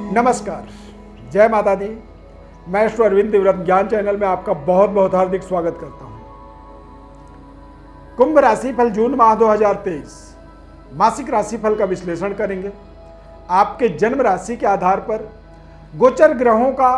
नमस्कार, जय माता दी। मैं श्री अरविंद तिव्रत ज्ञान चैनल में आपका बहुत बहुत हार्दिक स्वागत करता हूं। कुंभ राशि फल जून माह 2023 मासिक राशिफल का विश्लेषण करेंगे। आपके जन्म राशि के आधार पर गोचर ग्रहों का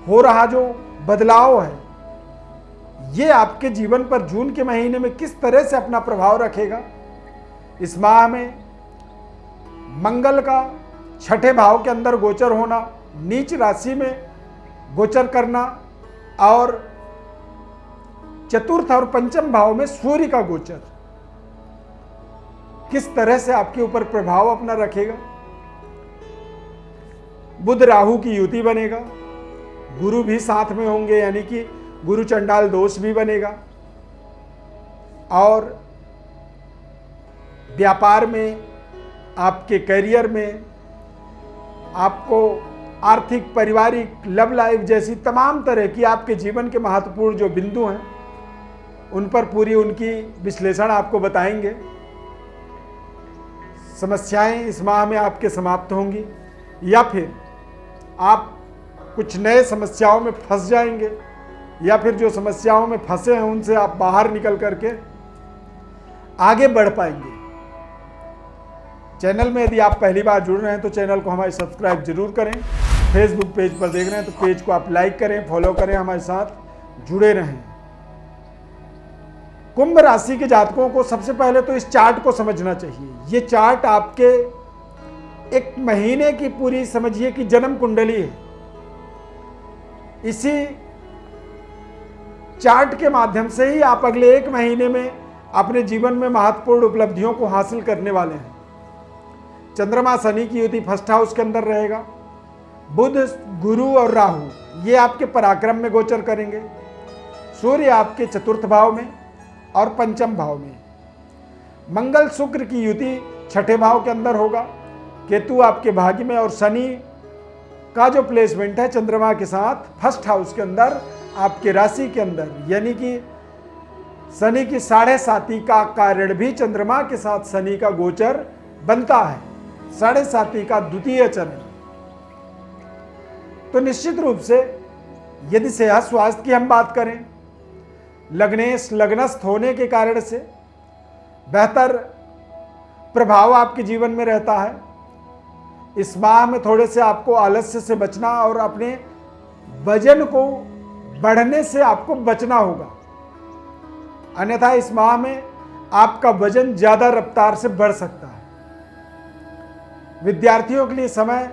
हो रहा जो बदलाव है, ये आपके जीवन पर जून के महीने में किस तरह से अपना प्रभाव रखेगा। इस माह में मंगल का छठे भाव के अंदर गोचर होना, नीच राशि में गोचर करना और चतुर्थ और पंचम भाव में सूर्य का गोचर किस तरह से आपके ऊपर प्रभाव अपना रखेगा। बुध राहु की युति बनेगा, गुरु भी साथ में होंगे, यानी कि गुरु चंडाल दोष भी बनेगा और व्यापार में, आपके करियर में, आपको आर्थिक, पारिवारिक, लव लाइफ जैसी तमाम तरह की आपके जीवन के महत्वपूर्ण जो बिंदु हैं, उन पर पूरी उनकी विश्लेषण आपको बताएंगे। समस्याएं इस माह में आपके समाप्त होंगी या फिर आप कुछ नए समस्याओं में फंस जाएंगे, या फिर जो समस्याओं में फंसे हैं उनसे आप बाहर निकल करके आगे बढ़ पाएंगे। चैनल में यदि आप पहली बार जुड़ रहे हैं तो चैनल को हमारे सब्सक्राइब जरूर करें। फेसबुक पेज पर देख रहे हैं तो पेज को आप लाइक करें, फॉलो करें, हमारे साथ जुड़े रहें। कुंभ राशि के जातकों को सबसे पहले तो इस चार्ट को समझना चाहिए। ये चार्ट आपके एक महीने की पूरी समझिए कि जन्म कुंडली है। इसी चार्ट के माध्यम से ही आप अगले एक महीने में अपने जीवन में महत्वपूर्ण उपलब्धियों को हासिल करने वाले हैं। चंद्रमा शनि की युति फर्स्ट हाउस के अंदर रहेगा। बुध, गुरु और राहु ये आपके पराक्रम में गोचर करेंगे। सूर्य आपके चतुर्थ भाव में और पंचम भाव में। मंगल शुक्र की युति छठे भाव के अंदर होगा। केतु आपके भाग्य में और शनि का जो प्लेसमेंट है चंद्रमा के साथ फर्स्ट हाउस के अंदर आपके राशि के अंदर, यानी कि शनि की 7.5 का कारण भी चंद्रमा के साथ शनि का गोचर बनता है। 7.5 का द्वितीय चरण। तो निश्चित रूप से यदि सेहत स्वास्थ्य की हम बात करें, लग्नस्थ होने के कारण से बेहतर प्रभाव आपके जीवन में रहता है। इस माह में थोड़े से आपको आलस्य से बचना और अपने वजन को बढ़ने से आपको बचना होगा, अन्यथा इस माह में आपका वजन ज्यादा रफ्तार से बढ़ सकता है। विद्यार्थियों के लिए समय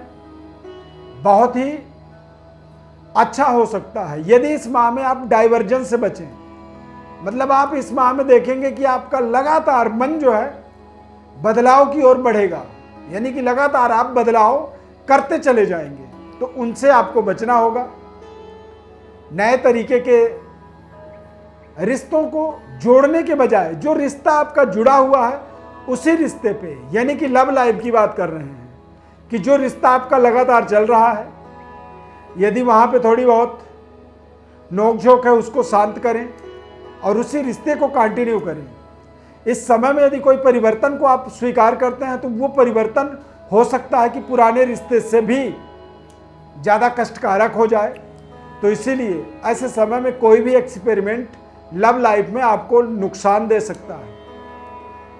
बहुत ही अच्छा हो सकता है यदि इस माह में आप डाइवर्जन से बचें। मतलब आप इस माह में देखेंगे कि आपका लगातार मन जो है बदलाव की ओर बढ़ेगा, यानी कि लगातार आप बदलाव करते चले जाएंगे, तो उनसे आपको बचना होगा। नए तरीके के रिश्तों को जोड़ने के बजाय जो रिश्ता आपका जुड़ा हुआ है उसी रिश्ते पे, यानी कि लव लाइफ की बात कर रहे हैं, कि जो रिश्ता आपका लगातार चल रहा है, यदि वहां पे थोड़ी बहुत नोकझोंक है उसको शांत करें और उसी रिश्ते को कंटिन्यू करें। इस समय में यदि कोई परिवर्तन को आप स्वीकार करते हैं तो वो परिवर्तन हो सकता है कि पुराने रिश्ते से भी ज़्यादा कष्टकारक हो जाए। तो इसीलिए ऐसे समय में कोई भी एक्सपेरिमेंट लव लाइफ में आपको नुकसान दे सकता है।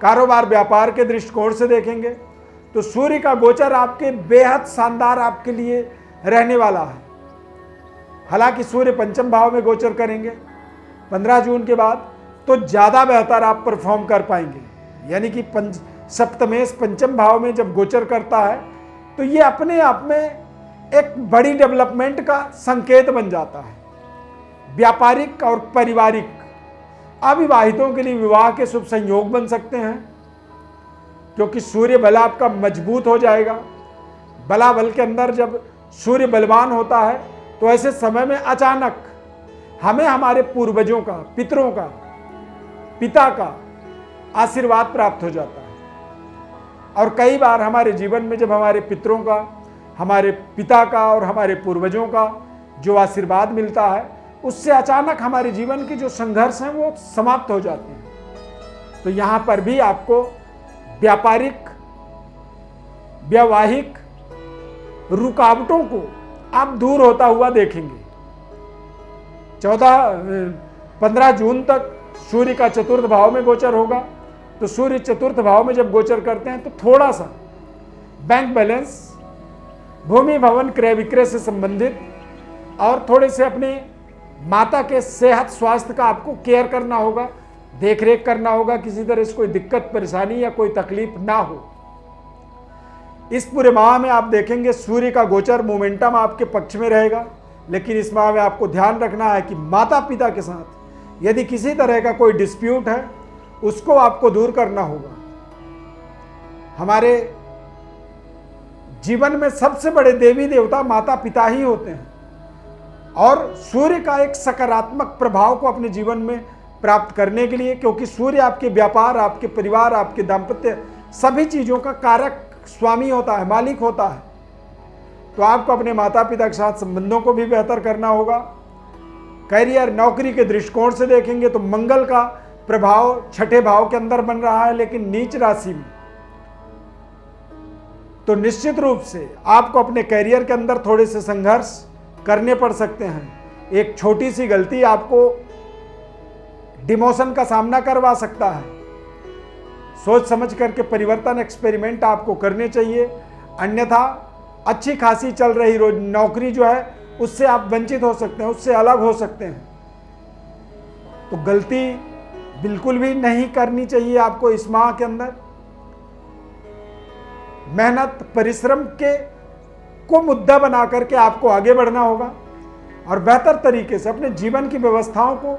कारोबार व्यापार के दृष्टिकोण से देखेंगे तो सूर्य का गोचर आपके बेहद शानदार आपके लिए रहने वाला है। हालांकि सूर्य पंचम भाव में गोचर करेंगे 15 जून के बाद, तो ज़्यादा बेहतर आप परफॉर्म कर पाएंगे। यानी कि सप्तमेश पंचम भाव में जब गोचर करता है तो ये अपने आप में एक बड़ी डेवलपमेंट का संकेत बन जाता है। व्यापारिक और पारिवारिक अविवाहितों के लिए विवाह के शुभ संयोग बन सकते हैं, क्योंकि सूर्य बल आपका मजबूत हो जाएगा। बला बल के अंदर जब सूर्य बलवान होता है तो ऐसे समय में अचानक हमें हमारे पूर्वजों का, पितरों का, पिता का आशीर्वाद प्राप्त हो जाता है। और कई बार हमारे जीवन में जब हमारे पितरों का, हमारे पिता का और हमारे पूर्वजों का जो आशीर्वाद मिलता है, उससे अचानक हमारे जीवन के जो संघर्ष हैं वो समाप्त हो जाते हैं। तो यहाँ पर भी आपको व्यापारिक, वैवाहिक रुकावटों को आप दूर होता हुआ देखेंगे। 15 जून तक सूर्य का चतुर्थ भाव में गोचर होगा। तो सूर्य चतुर्थ भाव में जब गोचर करते हैं तो थोड़ा सा बैंक बैलेंस, भूमि भवन क्रय विक्रय से संबंधित और थोड़े से अपने माता के सेहत स्वास्थ्य का आपको केयर करना होगा, देख रेख करना होगा, किसी तरह से कोई दिक्कत परेशानी या कोई तकलीफ ना हो। इस पूरे माह में आप देखेंगे सूर्य का गोचर मोमेंटम आपके पक्ष में रहेगा, लेकिन इस माह में आपको ध्यान रखना है कि माता पिता के साथ यदि किसी तरह का कोई डिस्प्यूट है उसको आपको दूर करना होगा। हमारे जीवन में सबसे बड़े देवी देवता माता पिता ही होते हैं और सूर्य का एक सकारात्मक प्रभाव को अपने जीवन में प्राप्त करने के लिए, क्योंकि सूर्य आपके व्यापार, आपके परिवार, आपके दाम्पत्य सभी चीज़ों का कारक स्वामी होता है, मालिक होता है। तो आपको अपने माता पिता के साथ संबंधों को भी बेहतर करना होगा। करियर नौकरी के दृष्टिकोण से देखेंगे तो मंगल का प्रभाव छठे भाव के अंदर बन रहा है, लेकिन नीच राशि में। तो निश्चित रूप से आपको अपने करियर के अंदर थोड़े से संघर्ष करने पड़ सकते हैं। एक छोटी सी गलती आपको डिमोशन का सामना करवा सकता है। सोच समझ करके परिवर्तन एक्सपेरिमेंट आपको करने चाहिए, अन्यथा अच्छी खासी चल रही रोज नौकरी जो है उससे आप वंचित हो सकते हैं, उससे अलग हो सकते हैं। तो गलती बिल्कुल भी नहीं करनी चाहिए आपको इस माह के अंदर। मेहनत परिश्रम के को मुद्दा बना करके आपको आगे बढ़ना होगा और बेहतर तरीके से अपने जीवन की व्यवस्थाओं को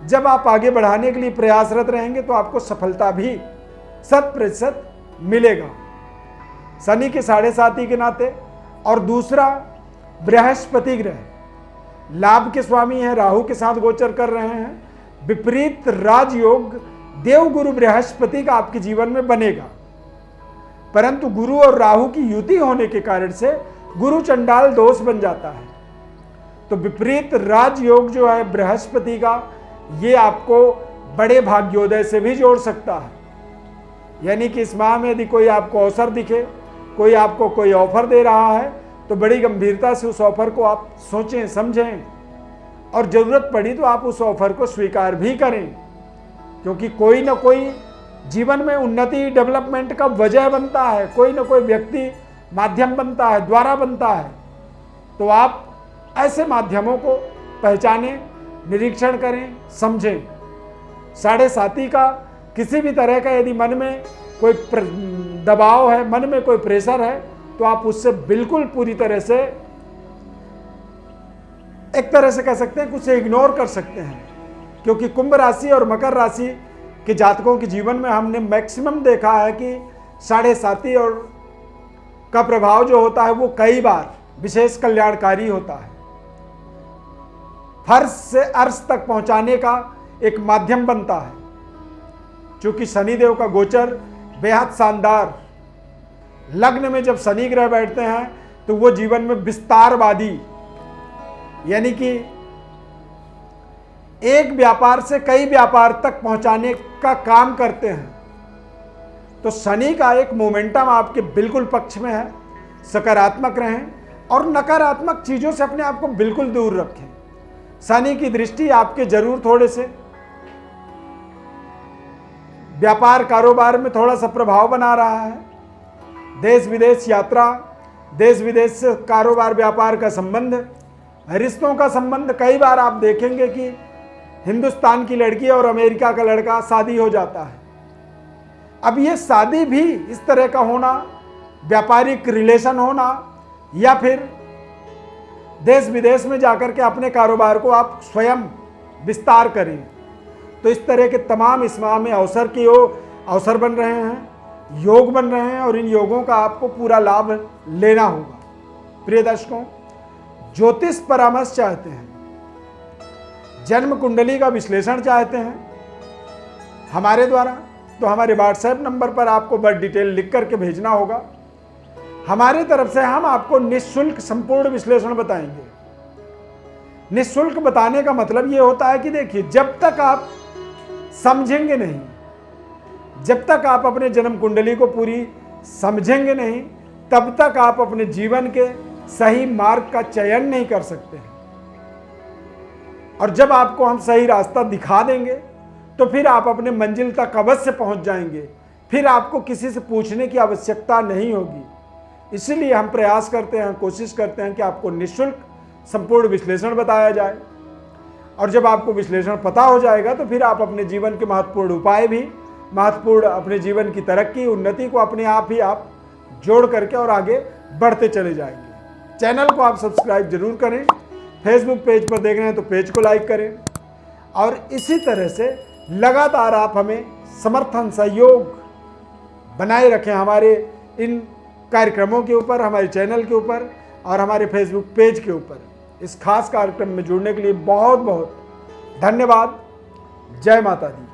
जब आप आगे बढ़ाने के लिए प्रयासरत रहेंगे तो आपको सफलता भी 100% मिलेगा। शनि के 7.5 के नाते, और दूसरा बृहस्पति ग्रह लाभ के स्वामी है, राहु के साथ गोचर कर रहे हैं। विपरीत राजयोग देवगुरु बृहस्पति का आपके जीवन में बनेगा, परंतु गुरु और राहु की युति होने के कारण से गुरु चंडाल दोष बन जाता है। तो विपरीत राजयोग जो है बृहस्पति का, ये आपको बड़े भाग्योदय से भी जोड़ सकता है। यानी कि इस माह में यदि कोई आपको अवसर दिखे, कोई आपको कोई ऑफर दे रहा है, तो बड़ी गंभीरता से उस ऑफर को आप सोचें समझें और जरूरत पड़ी तो आप उस ऑफर को स्वीकार भी करें, क्योंकि कोई ना कोई जीवन में उन्नति डेवलपमेंट का वजह बनता है, कोई ना कोई व्यक्ति माध्यम बनता है, द्वारा बनता है। तो आप ऐसे माध्यमों को पहचानें, निरीक्षण करें, समझें। 7.5 का किसी भी तरह का यदि मन में कोई दबाव है, मन में कोई प्रेशर है, तो आप उससे बिल्कुल पूरी तरह से एक तरह से कह सकते हैं कुछ इग्नोर कर सकते हैं, क्योंकि कुंभ राशि और मकर राशि के जातकों के जीवन में हमने मैक्सिमम देखा है कि 7.5 और का प्रभाव जो होता है वो कई बार विशेष कल्याणकारी होता है। फर्श से अर्श तक पहुंचाने का एक माध्यम बनता है। चूंकि शनिदेव का गोचर बेहद शानदार, लग्न में जब शनि ग्रह बैठते हैं तो वो जीवन में विस्तारवादी, यानी कि एक व्यापार से कई व्यापार तक पहुंचाने का काम करते हैं। तो शनि का एक मोमेंटम आपके बिल्कुल पक्ष में है। सकारात्मक रहें और नकारात्मक चीजों से अपने आप को बिल्कुल दूर रखें। शनि की दृष्टि आपके जरूर थोड़े से व्यापार कारोबार में थोड़ा सा प्रभाव बना रहा है। देश विदेश यात्रा, देश विदेश से कारोबार व्यापार का संबंध, रिश्तों का संबंध, कई बार आप देखेंगे कि हिंदुस्तान की लड़की और अमेरिका का लड़का शादी हो जाता है। अब ये शादी भी इस तरह का होना, व्यापारिक रिलेशन होना, या फिर देश विदेश में जाकर के अपने कारोबार को आप स्वयं विस्तार करें, तो इस तरह के तमाम इस माह में अवसर बन रहे हैं, योग बन रहे हैं और इन योगों का आपको पूरा लाभ लेना होगा। प्रिय दर्शकों, ज्योतिष परामर्श चाहते हैं, जन्म कुंडली का विश्लेषण चाहते हैं हमारे द्वारा, तो हमारे व्हाट्सएप नंबर पर आपको बस डिटेल लिख करके भेजना होगा। हमारी तरफ से हम आपको निःशुल्क संपूर्ण विश्लेषण बताएंगे। निःशुल्क बताने का मतलब ये होता है कि देखिए, जब तक आप समझेंगे नहीं, जब तक आप अपने जन्म कुंडली को पूरी समझेंगे नहीं, तब तक आप अपने जीवन के सही मार्ग का चयन नहीं कर सकते हैं। और जब आपको हम सही रास्ता दिखा देंगे तो फिर आप अपने मंजिल तक अवश्य पहुंच जाएंगे, फिर आपको किसी से पूछने की आवश्यकता नहीं होगी। इसीलिए हम प्रयास करते हैं, कोशिश करते हैं कि आपको निःशुल्क संपूर्ण विश्लेषण बताया जाए। और जब आपको विश्लेषण पता हो जाएगा तो फिर आप अपने जीवन के महत्वपूर्ण उपाय भी, महत्वपूर्ण अपने जीवन की तरक्की, उन्नति को अपने आप ही आप जोड़ करके और आगे बढ़ते चले जाएंगे। चैनल को आप सब्सक्राइब जरूर करें, फेसबुक पेज पर देख रहे हैं तो पेज को लाइक करें, और इसी तरह से लगातार आप हमें समर्थन, सहयोग बनाए रखें हमारे इन कार्यक्रमों के ऊपर, हमारे चैनल के ऊपर और हमारे फेसबुक पेज के ऊपर। इस खास कार्यक्रम में जुड़ने के लिए बहुत बहुत धन्यवाद। जय माता दी।